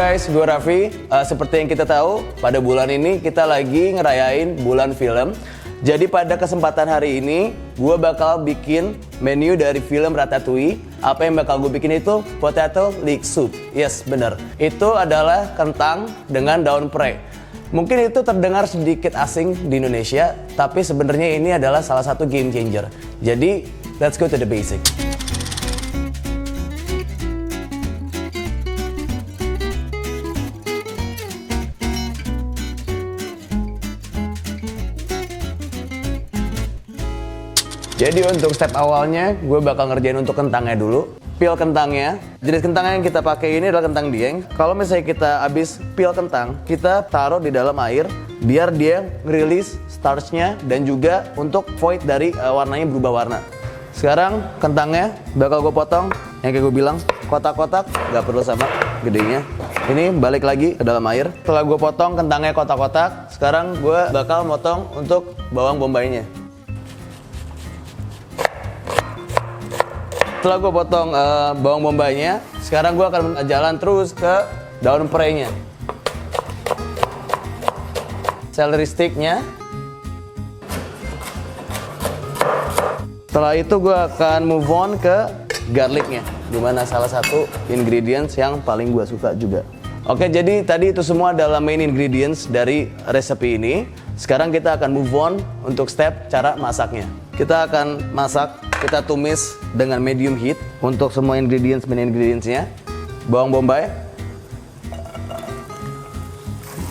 guys, gue Raffi. Seperti yang kita tahu, pada bulan ini kita lagi ngerayain bulan film. Jadi pada kesempatan hari ini, gue bakal bikin menu dari film Ratatouille. Apa yang bakal gue bikin itu potato leek soup. Yes, bener. Itu adalah kentang dengan daun prei. Mungkin itu terdengar sedikit asing di Indonesia, tapi sebenarnya ini adalah salah satu game changer. Jadi, let's go to the basic. Jadi untuk step awalnya, gue bakal ngerjain untuk kentangnya dulu. Peel kentangnya. Jenis kentang yang kita pakai ini adalah kentang dieng. Kalau misalnya kita habis peel kentang, kita taruh di dalam air biar dia ngerilis starchnya dan juga untuk void dari warnanya berubah warna. Sekarang kentangnya bakal gue potong, yang kayak gue bilang, kotak-kotak, gak perlu sama gedenya. Ini balik lagi ke dalam air. Setelah gue potong kentangnya kotak-kotak, sekarang gue bakal motong untuk bawang bombaynya. Setelah gue potong bawang bombaynya, sekarang gue akan jalan terus ke daun prei-nya. Celery stick-nya. Setelah itu gue akan move on ke garlic-nya, dimana salah satu ingredients yang paling gue suka juga. Oke, jadi tadi itu semua adalah main ingredients dari resepi ini. Sekarang kita akan move on untuk step cara masaknya. Kita akan masak, kita tumis dengan medium heat untuk semua main ingredients-nya. Bawang bombay.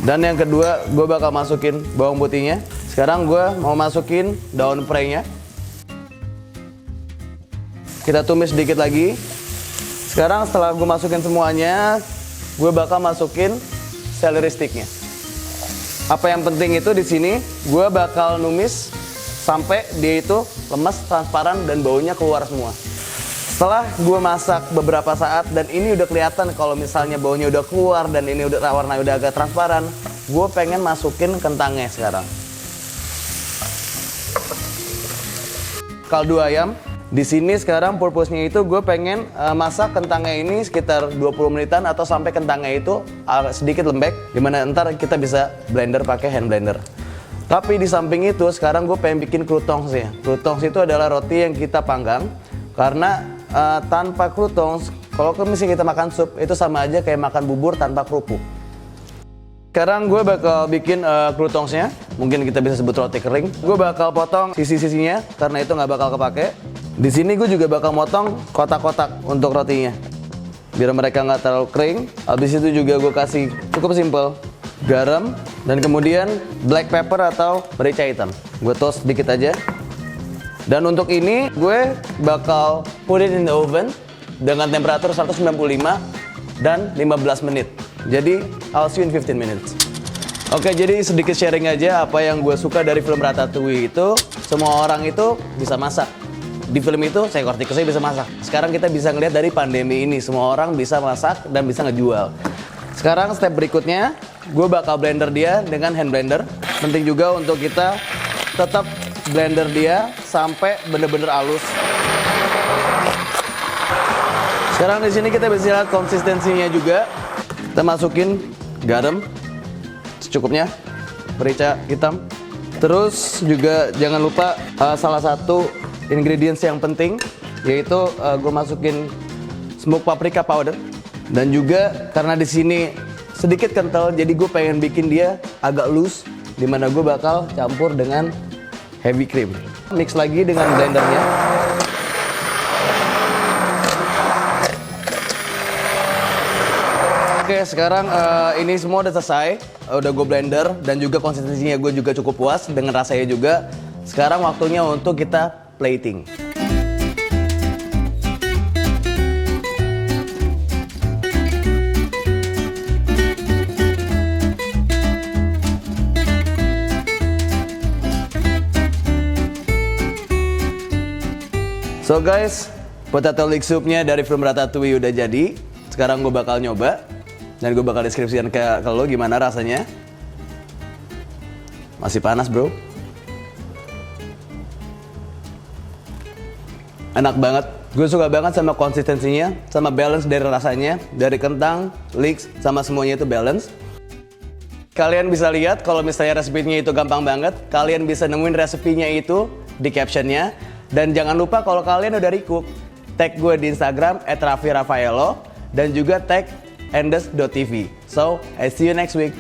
Dan yang kedua, gue bakal masukin bawang putihnya. Sekarang gue mau masukin daun prei-nya. Kita tumis sedikit lagi. Sekarang setelah gue masukin semuanya, gue bakal masukin celery stick-nya. Apa yang penting itu di sini, gue bakal numis sampai dia itu lemes, transparan, dan baunya keluar semua. Setelah gue masak beberapa saat dan ini udah kelihatan kalau misalnya baunya udah keluar dan ini udah warnanya udah agak transparan, gue pengen masukin kentangnya sekarang. Kaldu ayam. Di sini sekarang purpose-nya itu gue pengen masak kentangnya ini sekitar 20 menitan atau sampai kentangnya itu sedikit lembek, dimana ntar kita bisa blender pakai hand blender. Tapi di samping itu sekarang gue pengen bikin croutons ya. Croutons itu adalah roti yang kita panggang karena tanpa croutons, kalau misalnya kita makan sup itu sama aja kayak makan bubur tanpa kerupuk. Sekarang gue bakal bikin croutonsnya, mungkin kita bisa sebut roti kering. Gue bakal potong sisi-sisinya karena itu nggak bakal kepake. Di sini gue juga bakal motong kotak-kotak untuk rotinya, biar mereka nggak terlalu kering. Habis itu juga gue kasih cukup simple garam dan kemudian black pepper atau merica hitam. Gue toast sedikit aja. Dan untuk ini gue bakal put it in the oven dengan temperatur 195 dan 15 menit. Jadi I'll see you in 15 minutes. Oke, jadi sedikit sharing aja apa yang gue suka dari film Ratatouille itu. Semua orang itu bisa masak. Di film itu seekor tikusnya bisa masak. Sekarang kita bisa ngeliat dari pandemi ini, semua orang bisa masak dan bisa ngejual. Sekarang step berikutnya, gue bakal blender dia dengan hand blender. Penting juga untuk kita tetap blender dia sampai bener-bener halus. Sekarang di sini kita bisa lihat konsistensinya juga. Kita masukin garam secukupnya, merica hitam. Terus juga jangan lupa salah satu ingredients yang penting, yaitu gue masukin smoked paprika powder. Dan juga karena di sini sedikit kental, jadi gue pengen bikin dia agak loose, dimana gue bakal campur dengan heavy cream. Mix lagi dengan blendernya. Oke, sekarang ini semua udah selesai, udah gue blender dan juga konsistensinya gue juga cukup puas dengan rasanya juga. Sekarang waktunya untuk kita plating. So guys, potato leek soup-nya dari film Ratatouille udah jadi. Sekarang gue bakal nyoba dan gue bakal deskripsikan ke lo gimana rasanya. Masih panas bro. Enak banget. Gue suka banget sama konsistensinya, sama balance dari rasanya, dari kentang, leeks, sama semuanya itu balance. Kalian bisa lihat kalau misalnya resepnya itu gampang banget, kalian bisa nemuin resepnya itu di captionnya. Dan jangan lupa kalau kalian udah recook, tag gue di Instagram @raffirafaelo dan juga tag endes.tv. So, I see you next week.